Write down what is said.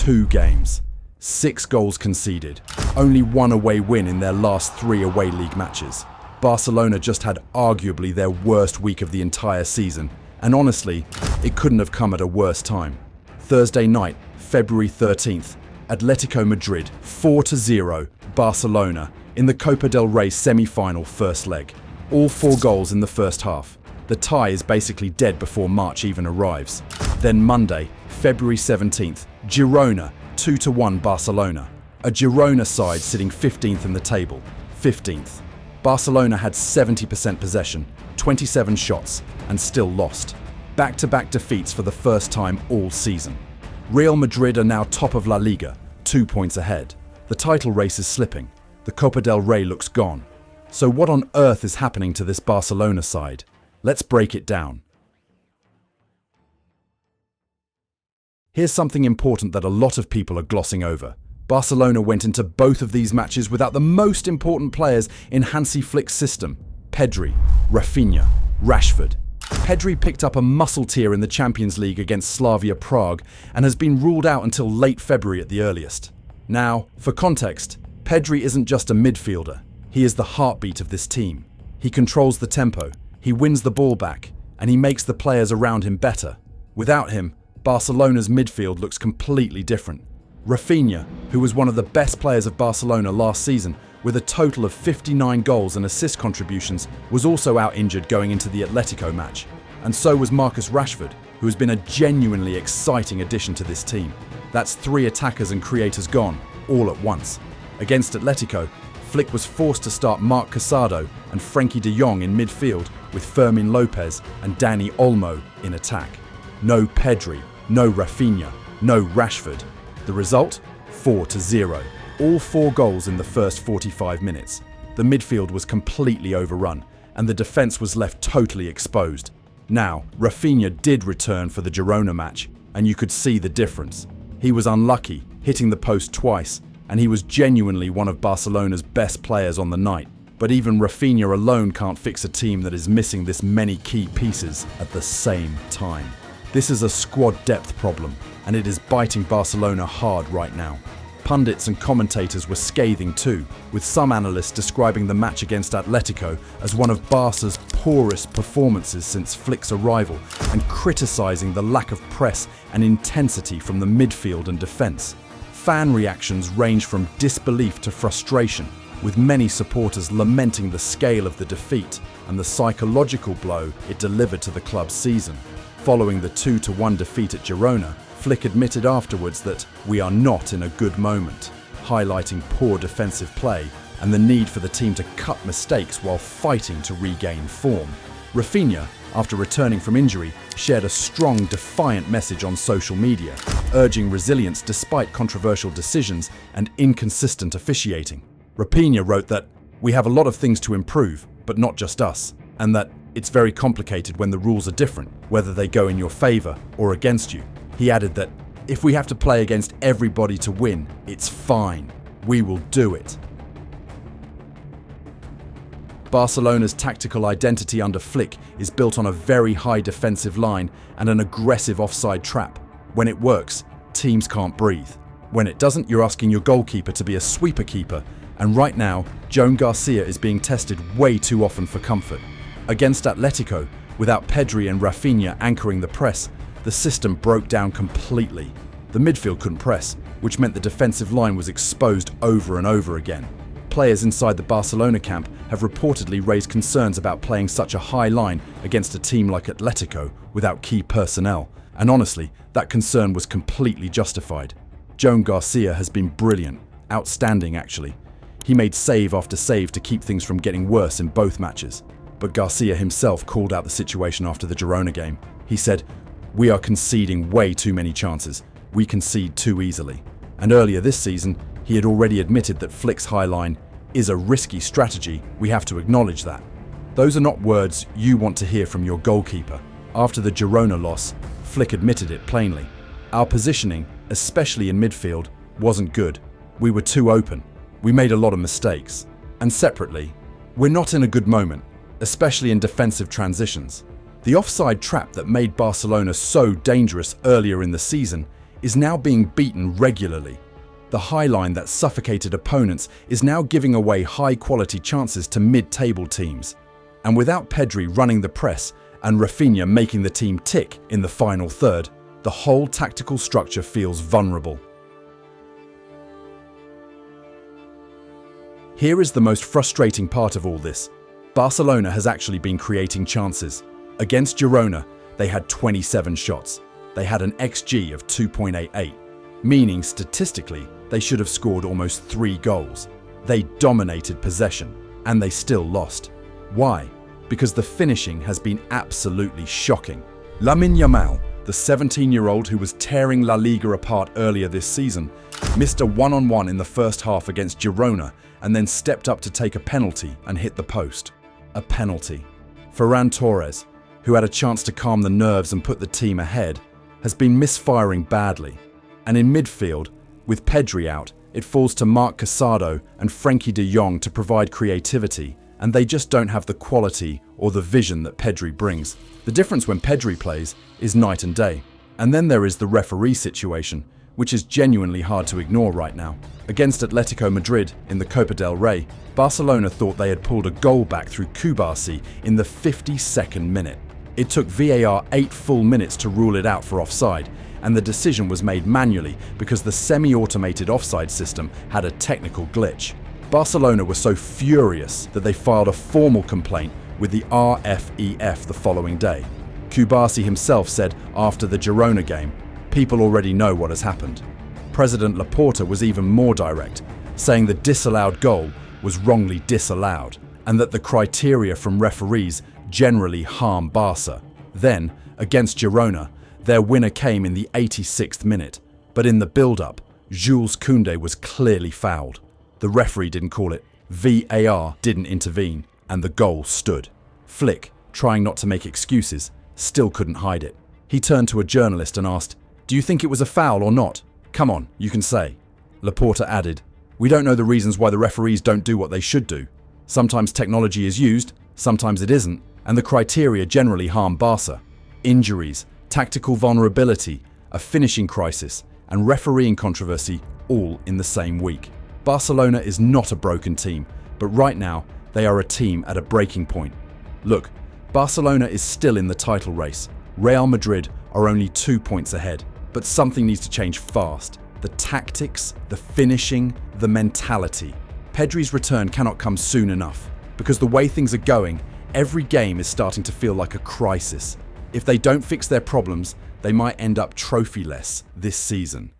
2 games, 6 goals conceded, only 1 away win in their last 3 away league matches. Barcelona just had arguably their worst week of the entire season, and honestly, it couldn't have come at a worse time. Thursday night, February 13th, Atletico Madrid 4-0 Barcelona in the Copa del Rey semi-final first leg. All 4 goals in the first half. The tie is basically dead before March even arrives. Then Monday, February 17th, Girona 2-1 Barcelona. A Girona side sitting 15th in the table. 15th. Barcelona had 70% possession, 27 shots, and still lost. Back-to-back defeats for the first time all season. Real Madrid are now top of La Liga, 2 points ahead. The title race is slipping. The Copa del Rey looks gone. So what on earth is happening to this Barcelona side? Let's break it down. Here's something important that a lot of people are glossing over. Barcelona went into both of these matches without the most important players in Hansi Flick's system: Pedri, Rafinha, Rashford. Pedri picked up a muscle tear in the Champions League against Slavia Prague and has been ruled out until late February at the earliest. Now, for context, Pedri isn't just a midfielder. He is the heartbeat of this team. He controls the tempo, he wins the ball back, and he makes the players around him better. Without him, Barcelona's midfield looks completely different. Rafinha, who was one of the best players of Barcelona last season, with a total of 59 goals and assist contributions, was also out injured going into the Atletico match. And so was Marcus Rashford, who has been a genuinely exciting addition to this team. That's 3 attackers and creators gone, all at once. Against Atletico, Flick was forced to start Marc Casado and Frenkie de Jong in midfield, with Fermin Lopez and Dani Olmo in attack. No Pedri, no Rafinha, no Rashford. The result? 4-0. All 4 goals in the first 45 minutes. The midfield was completely overrun, and the defence was left totally exposed. Now, Rafinha did return for the Girona match, and you could see the difference. He was unlucky, hitting the post twice, and he was genuinely one of Barcelona's best players on the night. But even Rafinha alone can't fix a team that is missing this many key pieces at the same time. This is a squad depth problem, and it is biting Barcelona hard right now. Pundits and commentators were scathing too, with some analysts describing the match against Atletico as one of Barca's poorest performances since Flick's arrival, and criticising the lack of press and intensity from the midfield and defence. Fan reactions range from disbelief to frustration, with many supporters lamenting the scale of the defeat and the psychological blow it delivered to the club's season. Following the 2-1 defeat at Girona, Flick admitted afterwards that "we are not in a good moment," highlighting poor defensive play and the need for the team to cut mistakes while fighting to regain form. Rafinha, after returning from injury, shared a strong, defiant message on social media, urging resilience despite controversial decisions and inconsistent officiating. Rafinha wrote that, "We have a lot of things to improve, but not just us," and that it's very complicated when the rules are different, whether they go in your favour or against you. He added that, "If we have to play against everybody to win, it's fine. We will do it." Barcelona's tactical identity under Flick is built on a very high defensive line and an aggressive offside trap. When it works, teams can't breathe. When it doesn't, you're asking your goalkeeper to be a sweeper keeper, and right now, Joan Garcia is being tested way too often for comfort. Against Atletico, without Pedri and Rafinha anchoring the press, the system broke down completely. The midfield couldn't press, which meant the defensive line was exposed over and over again. Players inside the Barcelona camp have reportedly raised concerns about playing such a high line against a team like Atletico without key personnel, and honestly, that concern was completely justified. Joan Garcia has been brilliant, outstanding actually. He made save after save to keep things from getting worse in both matches. But Garcia himself called out the situation after the Girona game. He said, "We are conceding way too many chances. We concede too easily." And earlier this season, he had already admitted that Flick's high line is a risky strategy. We have to acknowledge that. Those are not words you want to hear from your goalkeeper. After the Girona loss, Flick admitted it plainly. Our positioning, especially in midfield, wasn't good. We were too open. We made a lot of mistakes. And separately, we're not in a good moment, especially in defensive transitions. The offside trap that made Barcelona so dangerous earlier in the season is now being beaten regularly. The high line that suffocated opponents is now giving away high-quality chances to mid-table teams. And without Pedri running the press and Rafinha making the team tick in the final third, the whole tactical structure feels vulnerable. Here is the most frustrating part of all this. Barcelona has actually been creating chances. Against Girona, they had 27 shots. They had an XG of 2.88, meaning statistically, they should have scored almost 3 goals. They dominated possession, and they still lost. Why? Because the finishing has been absolutely shocking. Lamine Yamal, the 17-year-old who was tearing La Liga apart earlier this season, missed a one-on-one in the first half against Girona and then stepped up to take a penalty and hit the post. A penalty. Ferran Torres, who had a chance to calm the nerves and put the team ahead, has been misfiring badly. And in midfield, with Pedri out, it falls to Marc Casado and Frenkie de Jong to provide creativity, and they just don't have the quality or the vision that Pedri brings. The difference when Pedri plays is night and day. And then there is the referee situation, which is genuinely hard to ignore right now. Against Atletico Madrid in the Copa del Rey, Barcelona thought they had pulled a goal back through Kubasi in the 52nd minute. It took VAR 8 full minutes to rule it out for offside, and the decision was made manually because the semi-automated offside system had a technical glitch. Barcelona were so furious that they filed a formal complaint with the RFEF the following day. Kubasi himself said after the Girona game, "People already know what has happened." President Laporta was even more direct, saying the disallowed goal was wrongly disallowed, and that the criteria from referees generally harm Barca. Then, against Girona, their winner came in the 86th minute, but in the build-up, Jules Koundé was clearly fouled. The referee didn't call it, VAR didn't intervene, and the goal stood. Flick, trying not to make excuses, still couldn't hide it. He turned to a journalist and asked, "Do you think it was a foul or not? Come on, you can say." Laporta added, "We don't know the reasons why the referees don't do what they should do. Sometimes technology is used, sometimes it isn't, and the criteria generally harm Barca. Injuries, tactical vulnerability, a finishing crisis, and refereeing controversy all in the same week. Barcelona is not a broken team, but right now they are a team at a breaking point. Look, Barcelona is still in the title race. Real Madrid are only 2 points ahead, but something needs to change fast. The tactics, the finishing, the mentality. Pedri's return cannot come soon enough, because the way things are going, every game is starting to feel like a crisis. If they don't fix their problems, they might end up trophyless this season.